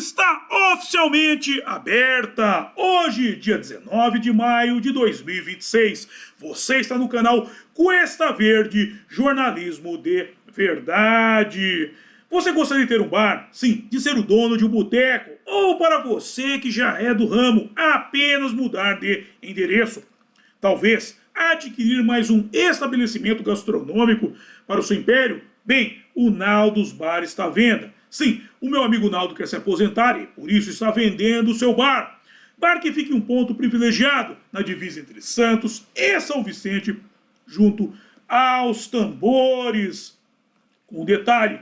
está oficialmente aberta. Hoje, dia 19 de maio de 2026. Você está no canal Cuesta Verde, jornalismo de verdade. Você gostaria de ter um bar? Sim, de ser o dono de um boteco? Ou para você que já é do ramo, apenas mudar de endereço? Talvez adquirir mais um estabelecimento gastronômico para o seu império? Bem, o Naldo's Bar está à venda. Sim, o meu amigo Naldo quer se aposentar e por isso está vendendo o seu bar. Bar que fica em um ponto privilegiado, na divisa entre Santos e São Vicente, junto aos tambores. Com um detalhe,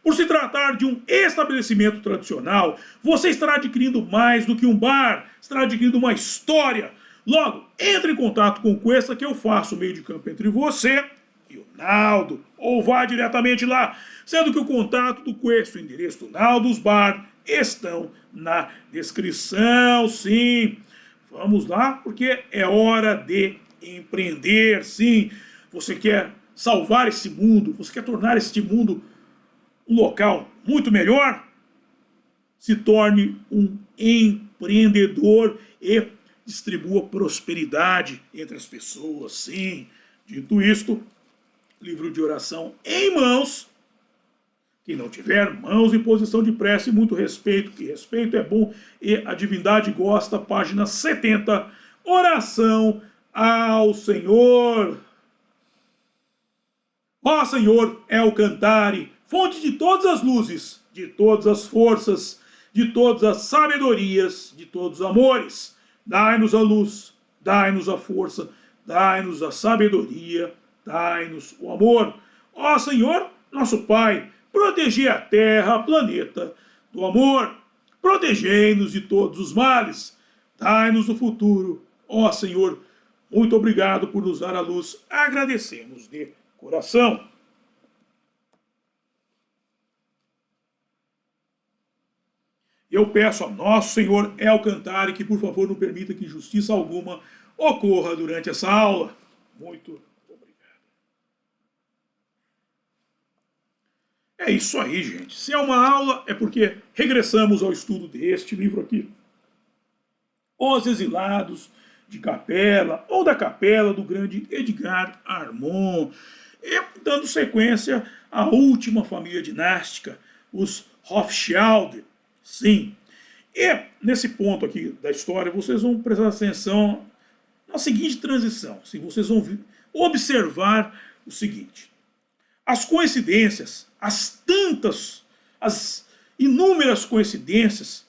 por se tratar de um estabelecimento tradicional, você estará adquirindo mais do que um bar, estará adquirindo uma história. Logo, entre em contato com o Cuesta que eu faço o meio de campo entre você e o Naldo, ou vá diretamente lá, sendo que o contato do Cuesta e o endereço do Naldo's Bar estão na descrição, sim. Vamos lá, porque é hora de empreender, sim. Você quer salvar esse mundo, você quer tornar este mundo um local muito melhor? Se torne um empreendedor e distribua prosperidade entre as pessoas, sim. Dito isto, livro de oração em mãos. Quem não tiver, mãos em posição de prece, muito respeito, que respeito é bom e a divindade gosta, página 70, oração ao Senhor. Ó Senhor, é o Cantare, fonte de todas as luzes, de todas as forças, de todas as sabedorias, de todos os amores. Dai-nos a luz, dai-nos a força, dai-nos a sabedoria, dai-nos o amor. Ó Senhor, nosso Pai, protegei a terra, planeta, do amor. Protegei-nos de todos os males. Dai-nos o futuro. Ó Senhor, muito obrigado por nos dar a luz. Agradecemos de coração. Eu peço a nosso Senhor El Cantare que, por favor, não permita que injustiça alguma ocorra durante essa aula. Muito obrigado. É isso aí, gente. Se é uma aula, é porque regressamos ao estudo deste livro aqui. Os Exilados de Capela, ou da Capela do grande Edgar Armond. E dando sequência à última família dinástica, os Rothschild. Sim. E nesse ponto aqui da história, vocês vão prestar atenção na seguinte transição. Sim, vocês vão observar o seguinte. As coincidências, as inúmeras coincidências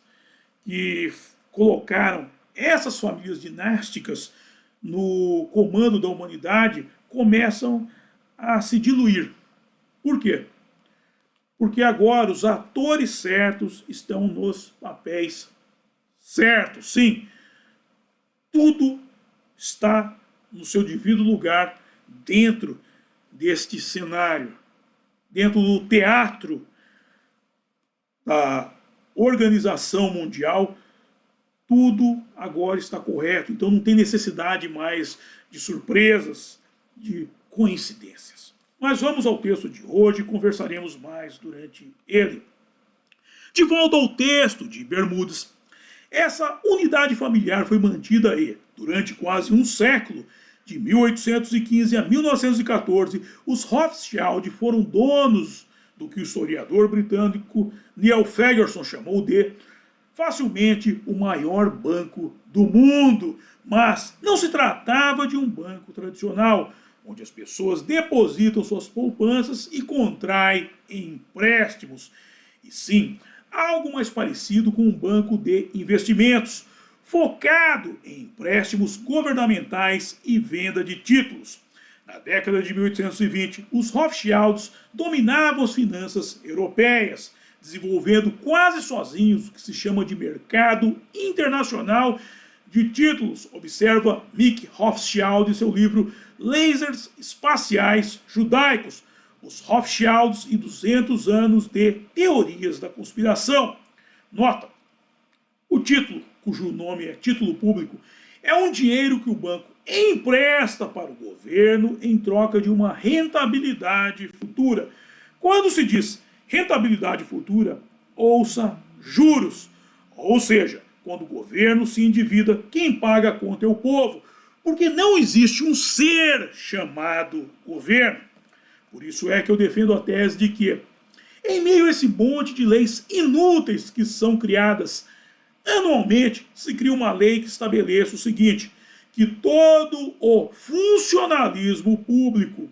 que colocaram essas famílias dinásticas no comando da humanidade começam a se diluir. Por quê? Porque agora os atores certos estão nos papéis certos. Sim, tudo está no seu devido lugar dentro deste cenário, dentro do teatro da Organização Mundial. Tudo agora está correto, então não tem necessidade mais de surpresas, de coincidências. Mas vamos ao texto de hoje e conversaremos mais durante ele. De volta ao texto de Bermudes. Essa unidade familiar foi mantida aí durante quase um século. De 1815 a 1914, os Rothschild foram donos do que o historiador britânico Neil Ferguson chamou de facilmente o maior banco do mundo. Mas não se tratava de um banco tradicional, onde as pessoas depositam suas poupanças e contraem empréstimos. E sim, algo mais parecido com um banco de investimentos, focado em empréstimos governamentais e venda de títulos. Na década de 1820, os Rothschilds dominavam as finanças europeias, desenvolvendo quase sozinhos o que se chama de mercado internacional de títulos. Observa Mick Rothschild em seu livro Lasers Espaciais Judaicos, os Rothschilds e 200 anos de teorias da conspiração. Nota, o título, cujo nome é título público, é um dinheiro que o banco empresta para o governo em troca de uma rentabilidade futura. Quando se diz rentabilidade futura, ouça juros. Ou seja, quando o governo se endivida, quem paga a conta é o povo, porque não existe um ser chamado governo. Por isso é que eu defendo a tese de que, em meio a esse monte de leis inúteis que são criadas anualmente, se cria uma lei que estabeleça o seguinte, que todo o funcionalismo público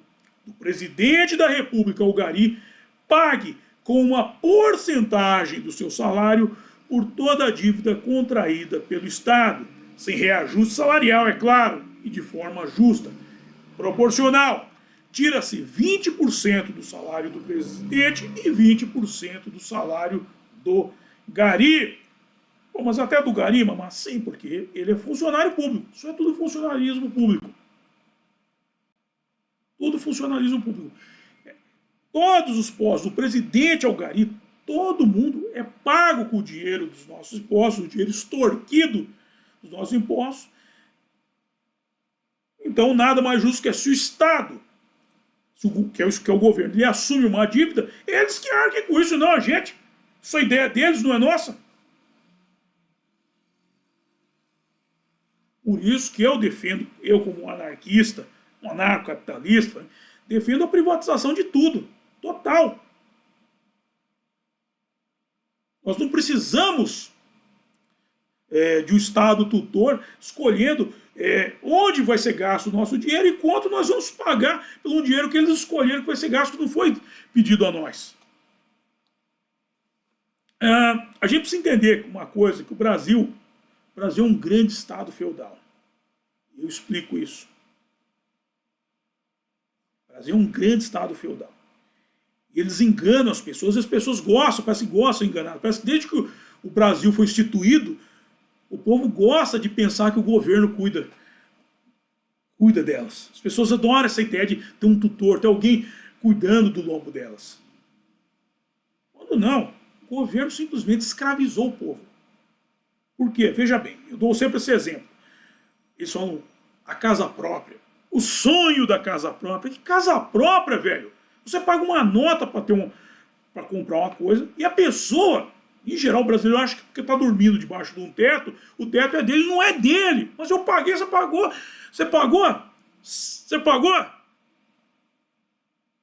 do presidente da República, o Gari, pague com uma porcentagem do seu salário por toda a dívida contraída pelo Estado, sem reajuste salarial, é claro, e de forma justa, proporcional. Tira-se 20% do salário do presidente e 20% do salário do Gari. Bom, mas até do Gari, mas sim, porque ele é funcionário público. Isso é tudo funcionalismo público. Tudo funcionalismo público. Todos os postos, do presidente ao Gari, todo mundo é pago com o dinheiro dos nossos impostos, o dinheiro extorquido dos nossos impostos. Então, nada mais justo que se o Estado, que é o governo, ele assume uma dívida, eles que arquem com isso, não a gente. Isso é ideia deles, não é nossa. Por isso que eu defendo, eu como anarquista, um anarcocapitalista, defendo a privatização de tudo, total. Nós não precisamos de um Estado tutor escolhendo onde vai ser gasto o nosso dinheiro e quanto nós vamos pagar pelo dinheiro que eles escolheram que vai ser gasto, que não foi pedido a nós. A gente precisa entender uma coisa, que o Brasil é um grande Estado feudal. Eu explico isso. O Brasil é um grande Estado feudal. E eles enganam as pessoas gostam, parece que gostam de enganar. Parece que desde que o Brasil foi instituído, o povo gosta de pensar que o governo cuida delas. As pessoas adoram essa ideia de ter um tutor, ter alguém cuidando do lombo delas. Quando não, o governo simplesmente escravizou o povo. Por quê? Veja bem, eu dou sempre esse exemplo. Eles falam a casa própria. O sonho da casa própria. Que casa própria, velho? Você paga uma nota para comprar uma coisa e a pessoa, em geral o brasileiro acha que porque está dormindo debaixo de um teto, o teto é dele, não é dele. Mas eu paguei, você pagou. Você pagou? Você pagou?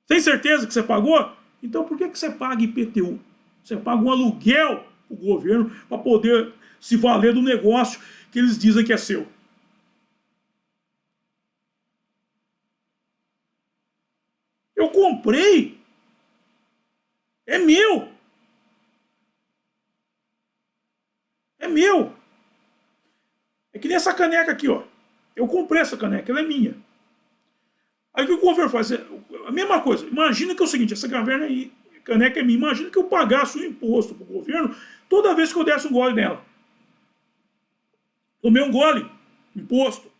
Tem certeza que você pagou? Então por que você paga IPTU? Você paga um aluguel para o governo para poder se valer do negócio que eles dizem que é seu. Eu comprei. É meu. É meu. É que nem essa caneca aqui, ó. Eu comprei essa caneca, ela é minha. Aí o que o governo faz? A mesma coisa. Imagina que é o seguinte, essa caneca é minha. Imagina que eu pagasse um imposto pro governo toda vez que eu desse um gole nela. Tomei um gole, imposto.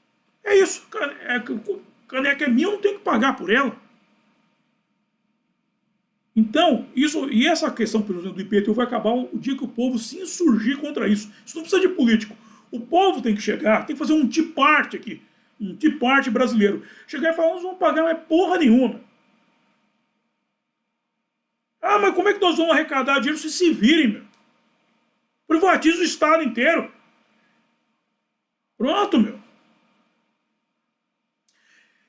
É isso. Caneca é minha, eu não tenho que pagar por ela. Então, e essa questão, por exemplo, do IPTU vai acabar o dia que o povo se insurgir contra isso. Isso não precisa de político. O povo tem que chegar, tem que fazer um tea party aqui. Um tea party brasileiro. Chegar e falar, nós não vamos pagar mais porra nenhuma. Ah, mas como é que nós vamos arrecadar dinheiro se virem, meu? Privatiza o Estado inteiro. Pronto, meu.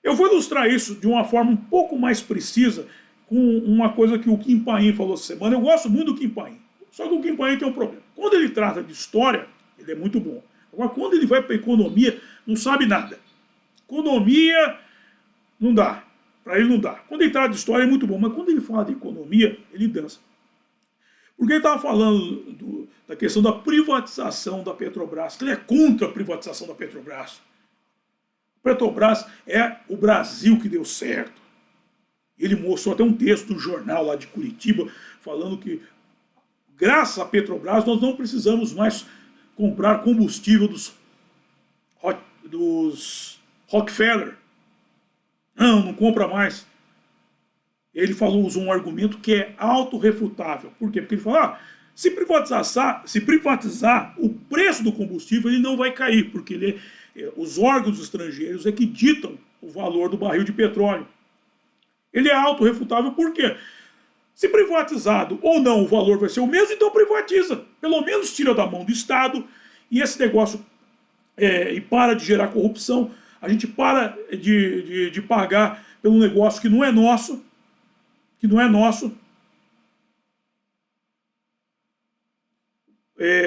Eu vou ilustrar isso de uma forma um pouco mais precisa com uma coisa que o Kim Paim falou essa semana. Eu gosto muito do Kim Paim. Só que o Kim Paim tem um problema. Quando ele trata de história, ele é muito bom. Agora, quando ele vai para economia, não sabe nada. Economia, não dá. Para ele não dá. Quando ele trata de história, é muito bom. Mas quando ele fala de economia, ele dança. Porque ele estava falando da questão da privatização da Petrobras. Que ele é contra a privatização da Petrobras. A Petrobras é o Brasil que deu certo. Ele mostrou até um texto do jornal lá de Curitiba, falando que, graças à Petrobras, nós não precisamos mais comprar combustível dos Rockefeller. Não compra mais. Ele usou um argumento que é autorrefutável. Por quê? Porque ele fala, se privatizar, o preço do combustível ele não vai cair, porque os órgãos estrangeiros é que ditam o valor do barril de petróleo. Ele é autorrefutável por quê? Se privatizado ou não, o valor vai ser o mesmo, então privatiza. Pelo menos tira da mão do Estado e esse negócio e para de gerar corrupção. A gente para de pagar pelo negócio que não é nosso, que não é nosso.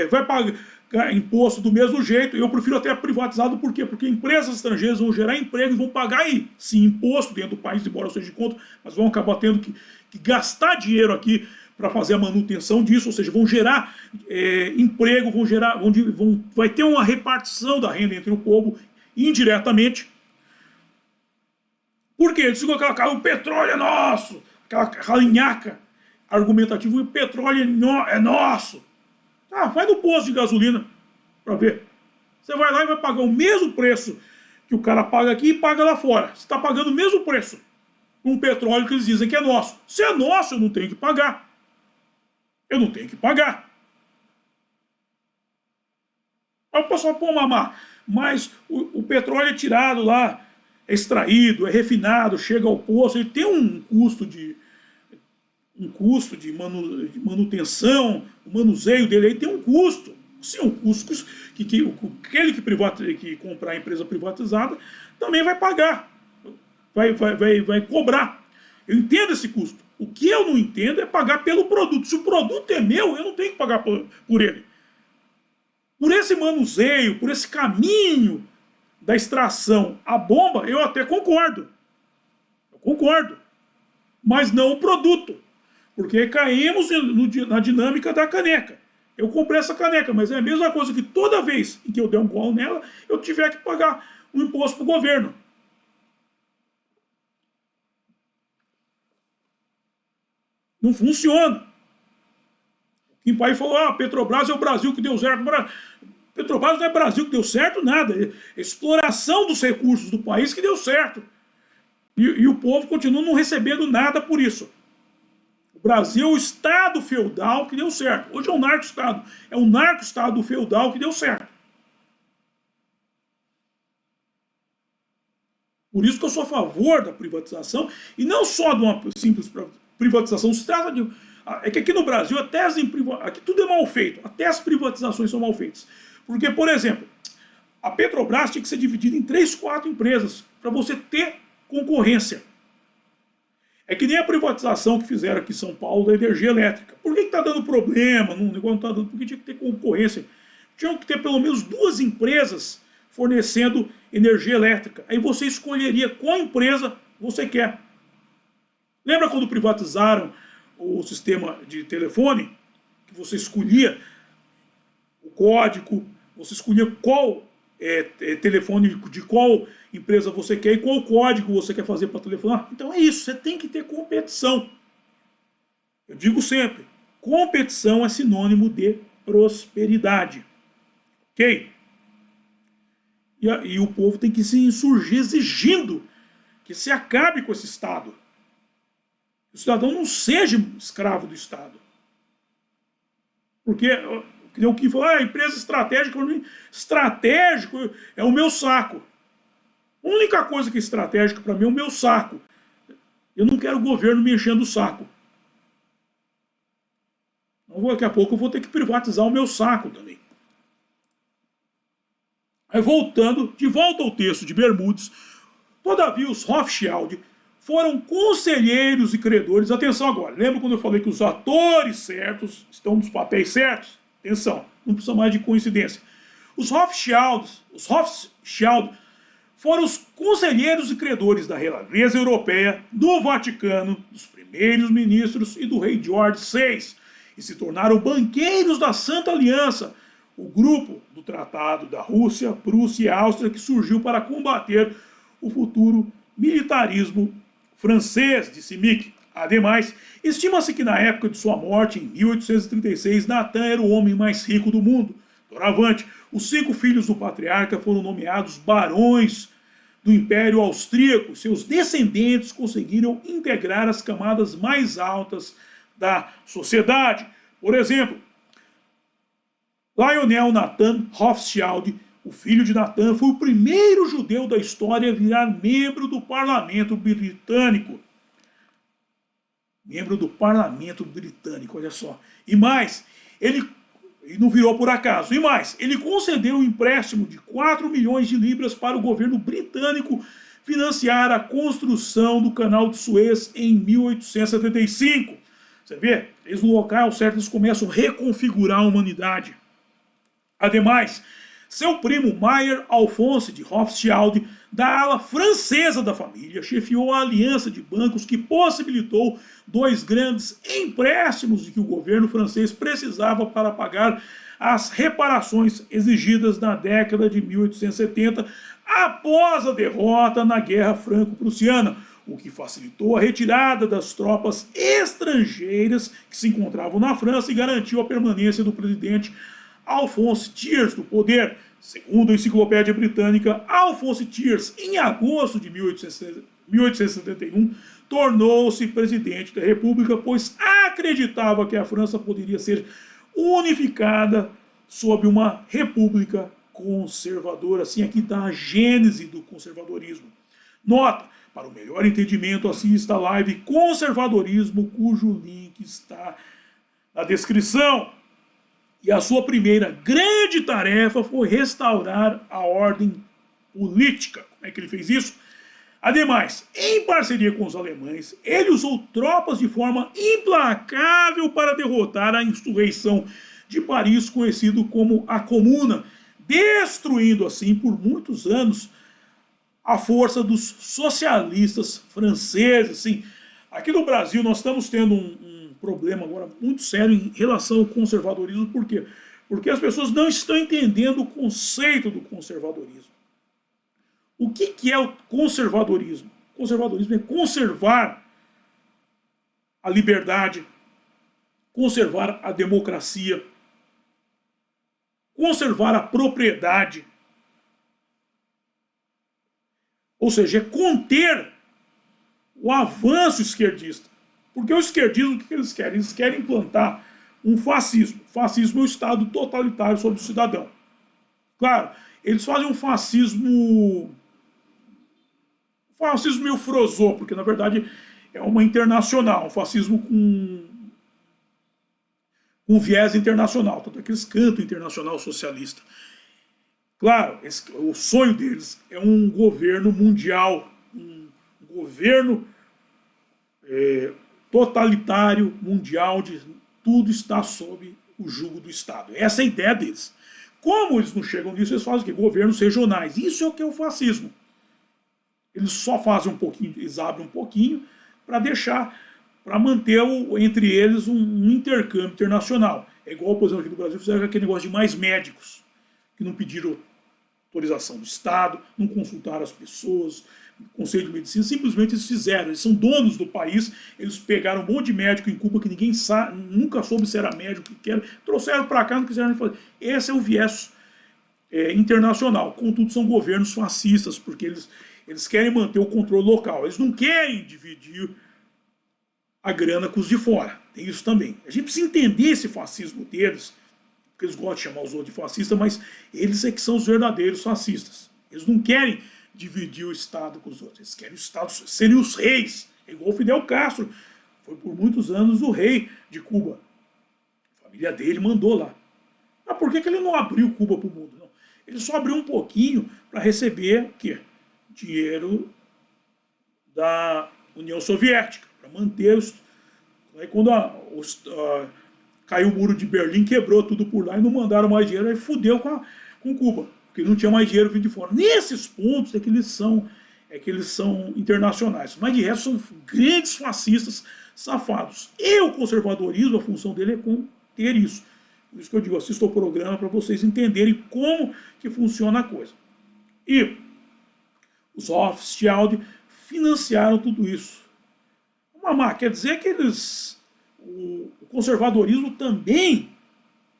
Vai pagar imposto do mesmo jeito. Eu prefiro até privatizado, por quê? Porque empresas estrangeiras vão gerar emprego e vão pagar aí, sim, imposto dentro do país, embora seja de conta, mas vão acabar tendo que gastar dinheiro aqui para fazer a manutenção disso, ou seja, vão gerar emprego, vai ter uma repartição da renda entre o povo indiretamente. Por quê? Eles ficam aquela o petróleo é nosso, aquela ralinhaca argumentativa, o petróleo é nosso. Ah, vai no posto de gasolina para ver. Você vai lá e vai pagar o mesmo preço que o cara paga aqui e paga lá fora. Você está pagando o mesmo preço por um petróleo que eles dizem que é nosso. Se é nosso, eu não tenho que pagar. Eu não tenho que pagar. Aí o pessoal, pô, mamar, mas o petróleo é tirado lá, é extraído, é refinado, chega ao posto, ele tem um custo de manutenção, o manuseio dele aí tem um custo. Sim, um custo que aquele que comprar a empresa privatizada também vai pagar, vai cobrar. Eu entendo esse custo. O que eu não entendo é pagar pelo produto. Se o produto é meu, eu não tenho que pagar por ele. Por esse manuseio, por esse caminho da extração à bomba, eu até concordo. Eu concordo. Mas não o produto. Porque caímos na dinâmica da caneca. Eu comprei essa caneca, mas é a mesma coisa que toda vez em que eu der um golo nela, eu tiver que pagar um imposto para o governo. Não funciona. O pai falou, Petrobras é o Brasil que deu certo. Petrobras não é Brasil que deu certo, nada. É exploração dos recursos do país que deu certo. E o povo continua não recebendo nada por isso. O Brasil é o Estado feudal que deu certo. Hoje é um narco-estado. É um narco-estado feudal que deu certo. Por isso que eu sou a favor da privatização, e não só de uma simples privatização. Se trata de... É que aqui no Brasil, aqui tudo é mal feito. Até as privatizações são mal feitas. Porque, por exemplo, a Petrobras tinha que ser dividida em 3, 4 empresas para você ter concorrência. É que nem a privatização que fizeram aqui em São Paulo da energia elétrica. Por que está dando problema? O negócio não está dando. Porque tinha que ter concorrência. Tinha que ter pelo menos 2 empresas fornecendo energia elétrica. Aí você escolheria qual empresa você quer. Lembra quando privatizaram o sistema de telefone? Que você escolhia o código, você escolhia qual telefone de qual empresa você quer e qual código você quer fazer para telefonar. Então é isso, você tem que ter competição. Eu digo sempre, competição é sinônimo de prosperidade. Ok? E o povo tem que se insurgir exigindo que se acabe com esse Estado. Que o cidadão não seja escravo do Estado. Porque o que falou, empresa estratégica, para mim, estratégico é o meu saco. A única coisa que é estratégica para mim é o meu saco. Eu não quero o governo me enchendo o saco. Então, daqui a pouco eu vou ter que privatizar o meu saco também. Aí de volta ao texto de Bermudes, todavia os Rothschild foram conselheiros e credores. Atenção agora, lembra quando eu falei que os atores certos estão nos papéis certos? Atenção, não precisa mais de coincidência. Os Rothschild foram os conselheiros e credores da realeza europeia, do Vaticano, dos primeiros ministros e do rei George VI, e se tornaram banqueiros da Santa Aliança, o grupo do Tratado da Rússia, Prússia e Áustria que surgiu para combater o futuro militarismo francês, disse Mick. Ademais, estima-se que na época de sua morte, em 1836, Natan era o homem mais rico do mundo. Doravante, os 5 filhos do patriarca foram nomeados barões do Império Austríaco. Seus descendentes conseguiram integrar as camadas mais altas da sociedade. Por exemplo, Lionel Nathan Rothschild, o filho de Natan, foi o primeiro judeu da história a virar membro do parlamento britânico. membro do parlamento britânico, olha só. E mais, ele não virou por acaso. E mais, ele concedeu um empréstimo de 4 milhões de libras para o governo britânico financiar a construção do canal de Suez em 1875. Você vê? Eles no local certo, eles começam a reconfigurar a humanidade. Ademais, seu primo Mayer Alphonse de Rothschild, da ala francesa da família, chefiou a aliança de bancos que possibilitou 2 grandes empréstimos de que o governo francês precisava para pagar as reparações exigidas na década de 1870 após a derrota na Guerra Franco-Prussiana, o que facilitou a retirada das tropas estrangeiras que se encontravam na França e garantiu a permanência do presidente Alphonse Thiers no poder. Segundo a Enciclopédia Britânica, Alphonse Thiers, em agosto de 1871, tornou-se presidente da República, pois acreditava que a França poderia ser unificada sob uma república conservadora. Assim, aqui está a gênese do conservadorismo. Nota, para o melhor entendimento, assista a live Conservadorismo, cujo link está na descrição. E a sua primeira grande tarefa foi restaurar a ordem política. Como é que ele fez isso? Ademais, em parceria com os alemães, ele usou tropas de forma implacável para derrotar a insurreição de Paris, conhecido como a Comuna, destruindo assim por muitos anos a força dos socialistas franceses. Sim, aqui no Brasil nós estamos tendo um problema agora muito sério em relação ao conservadorismo. Por quê? Porque as pessoas não estão entendendo o conceito do conservadorismo. O que é o conservadorismo? O conservadorismo é conservar a liberdade, conservar a democracia, conservar a propriedade. Ou seja, é conter o avanço esquerdista. Porque o esquerdismo, o que eles querem? Eles querem implantar um fascismo. O fascismo é o Estado totalitário sobre o cidadão. Claro, eles fazem um fascismo meio frosô, porque na verdade é uma internacional, um fascismo com viés internacional, tanto é que eles cantam internacional socialista. Claro, o sonho deles é um governo mundial, um governo totalitário, mundial, de tudo está sob o jugo do Estado. Essa é a ideia deles. Como eles não chegam nisso, eles fazem o quê? Governos regionais. Isso é o que é o fascismo. Eles só fazem um pouquinho, eles abrem um pouquinho para deixar, para manter entre eles um intercâmbio internacional. É igual, por exemplo, aqui no Brasil fizeram aquele negócio de mais médicos, que não pediram autorização do Estado, não consultaram as pessoas, Conselho de Medicina, simplesmente eles fizeram. Eles são donos do país, eles pegaram um monte de médico em Cuba que ninguém sabe, nunca soube se era médico, que era, trouxeram para cá, não quiseram fazer. Esse é o viés internacional. Contudo, são governos fascistas, porque eles querem manter o controle local. Eles não querem dividir a grana com os de fora. Tem isso também. A gente precisa entender esse fascismo deles, porque eles gostam de chamar os outros de fascistas, mas eles é que são os verdadeiros fascistas. Eles não querem dividir o Estado com os outros. Eles querem o Estado serem os reis. É igual o Fidel Castro. Foi por muitos anos o rei de Cuba. A família dele mandou lá. Mas por que ele não abriu Cuba para o mundo? Não. Ele só abriu um pouquinho para receber o quê? Dinheiro da União Soviética. Para manter os... Aí quando caiu o muro de Berlim, quebrou tudo por lá e não mandaram mais dinheiro. Aí fudeu com Cuba. Porque não tinha mais dinheiro vindo de fora. Nesses pontos é que eles são internacionais. Mas de resto são grandes fascistas safados. E o conservadorismo, a função dele é conter isso. Por isso que eu digo, assista ao programa para vocês entenderem como que funciona a coisa. E os Rothschild financiaram tudo isso. Mamá, quer dizer que o conservadorismo também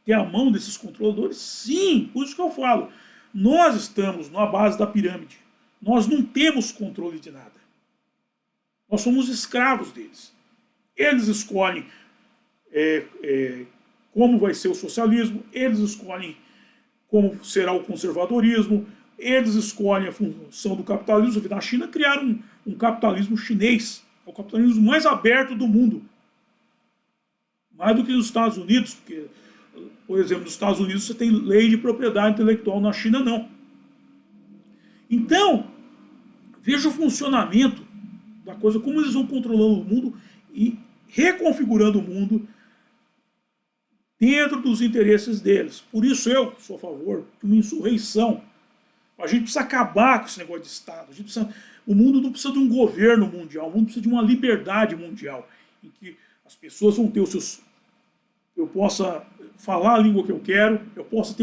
tem a mão desses controladores? Sim, por isso que eu falo. Nós estamos na base da pirâmide. Nós não temos controle de nada. Nós somos escravos deles. Eles escolhem como vai ser o socialismo, eles escolhem como será o conservadorismo, eles escolhem a função do capitalismo. Na China criaram um capitalismo chinês. É o capitalismo mais aberto do mundo. Mais do que nos Estados Unidos, porque, por exemplo, nos Estados Unidos você tem lei de propriedade intelectual, na China não. Então, veja o funcionamento da coisa, como eles vão controlando o mundo e reconfigurando o mundo dentro dos interesses deles. Por isso eu sou a favor de uma insurreição. A gente precisa acabar com esse negócio de Estado. O mundo não precisa de um governo mundial, o mundo precisa de uma liberdade mundial, em que as pessoas vão ter os seus... Eu possa falar a língua que eu quero, eu possa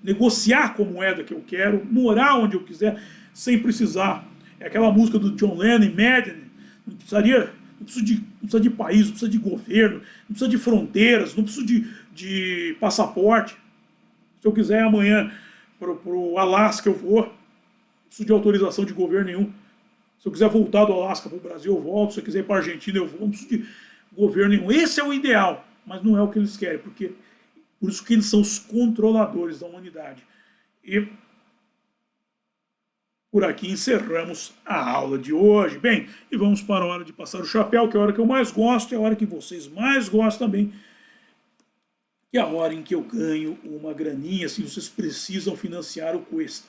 negociar com a moeda que eu quero, morar onde eu quiser, sem precisar. É aquela música do John Lennon, Imagine, não precisa de país, não precisa de governo, não precisa de fronteiras, não precisa de passaporte. Se eu quiser amanhã para o Alasca eu vou, não preciso de autorização de governo nenhum. Se eu quiser voltar do Alasca para o Brasil eu volto, se eu quiser ir para a Argentina eu vou, não preciso de governo nenhum. Esse é o ideal, mas não é o que eles querem, porque por isso que eles são os controladores da humanidade. E por aqui encerramos a aula de hoje. Bem, e vamos para a hora de passar o chapéu, que é a hora que eu mais gosto, é a hora que vocês mais gostam também, que é a hora em que eu ganho uma graninha, se vocês precisam financiar o Cuesta.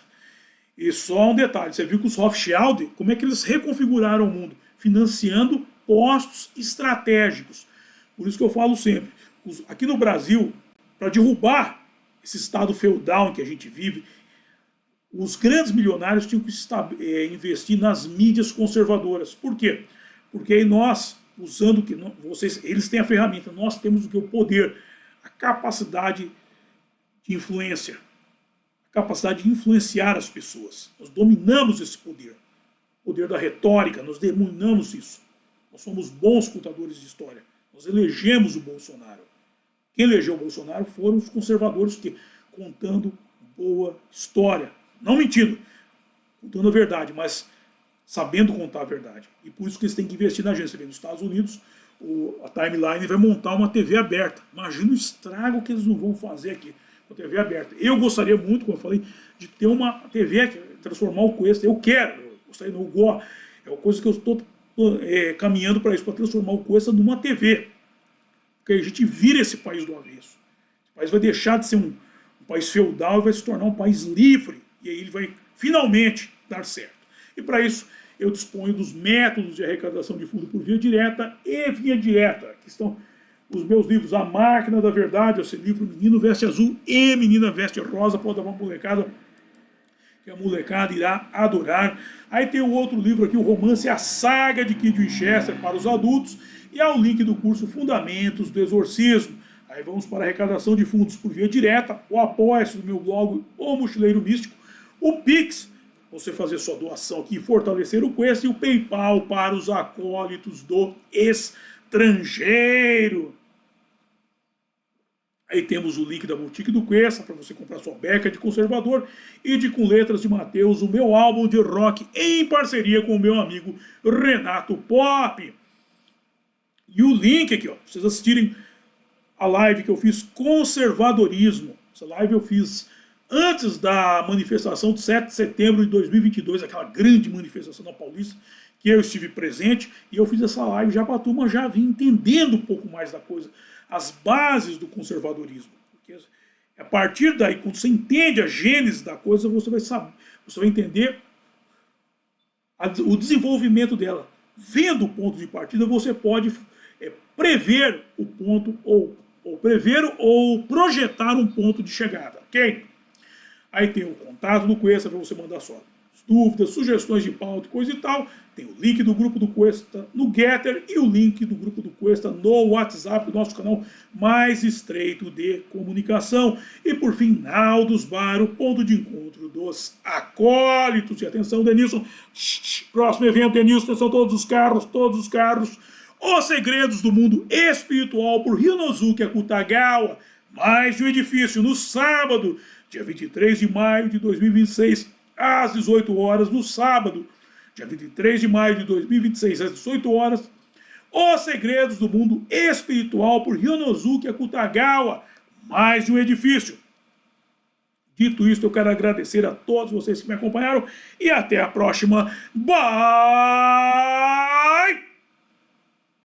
E só um detalhe, você viu que os Rothschild, como é que eles reconfiguraram o mundo? Financiando postos estratégicos. Por isso que eu falo sempre, aqui no Brasil, para derrubar esse estado feudal em que a gente vive, os grandes milionários tinham que investir nas mídias conservadoras. Por quê? Porque aí nós, usando o que eles têm a ferramenta, nós temos o poder, a capacidade de influência, a capacidade de influenciar as pessoas. Nós dominamos esse poder, o poder da retórica, nós dominamos isso. Nós somos bons contadores de história. Nós elegemos o Bolsonaro. Quem elegeu o Bolsonaro foram os conservadores que, contando boa história. Não mentindo, contando a verdade, mas sabendo contar a verdade. E por isso que eles têm que investir na gente. Você vê, nos Estados Unidos, a Timeline vai montar uma TV aberta. Imagina o estrago que eles não vão fazer aqui com a TV aberta. Eu gostaria muito, como eu falei, de ter uma TV, transformar o Cuesta. Eu quero, eu gostaria, não, é uma coisa que eu estou caminhando para isso, para transformar o Cuesta numa TV. Porque a gente vira esse país do avesso. O país vai deixar de ser um país feudal e vai se tornar um país livre. E aí ele vai finalmente dar certo. E para isso eu disponho dos métodos de arrecadação de fundo por via direta e via direta. Aqui estão os meus livros, A Máquina da Verdade, esse livro Menino Veste Azul e Menina Veste Rosa, pode dar uma molecada, que a molecada irá adorar. Aí tem o outro livro aqui, o romance A Saga de Kid Winchester para os adultos, e há o link do curso Fundamentos do Exorcismo. Aí vamos para a arrecadação de fundos por via direta, o apoia-se do meu blog, O Mochileiro Místico, o Pix, você fazer sua doação aqui e fortalecer o Cuesta, e o PayPal para os acólitos do estrangeiro. Aí temos o link da boutique do Cuesta para você comprar sua beca de conservador e de Com Letras de Mateus, o meu álbum de rock em parceria com o meu amigo Renato Pop. E o link aqui, ó, pra vocês assistirem a live que eu fiz Conservadorismo. Essa live eu fiz antes da manifestação de 7 de setembro de 2022, aquela grande manifestação na Paulista, que eu estive presente, e eu fiz essa live já para a turma já vir entendendo um pouco mais da coisa, as bases do conservadorismo. Porque a partir daí, quando você entende a gênese da coisa, você vai saber, você vai entender o desenvolvimento dela. Vendo o ponto de partida, você pode prever o ponto, ou prever ou projetar um ponto de chegada, ok? Aí tem o contato do Cuesta para você mandar suas dúvidas, sugestões de pauta e coisa e tal. Tem o link do grupo do Cuesta no Getter e o link do grupo do Cuesta no WhatsApp, do nosso canal mais estreito de comunicação. E por fim, Naldos Bar, o ponto de encontro dos acólitos. E atenção, Denilson, próximo evento, Denilson, atenção, todos os carros. Os Segredos do Mundo Espiritual por Ryunosuke Akutagawa. Mais de um edifício no sábado, dia 23 de maio de 2026, às 18 horas, no sábado, dia 23 de maio de 2026, às 18 horas, Os Segredos do Mundo Espiritual por Ryunosuke Akutagawa, mais de um edifício. Dito isso, eu quero agradecer a todos vocês que me acompanharam e até a próxima. Bye!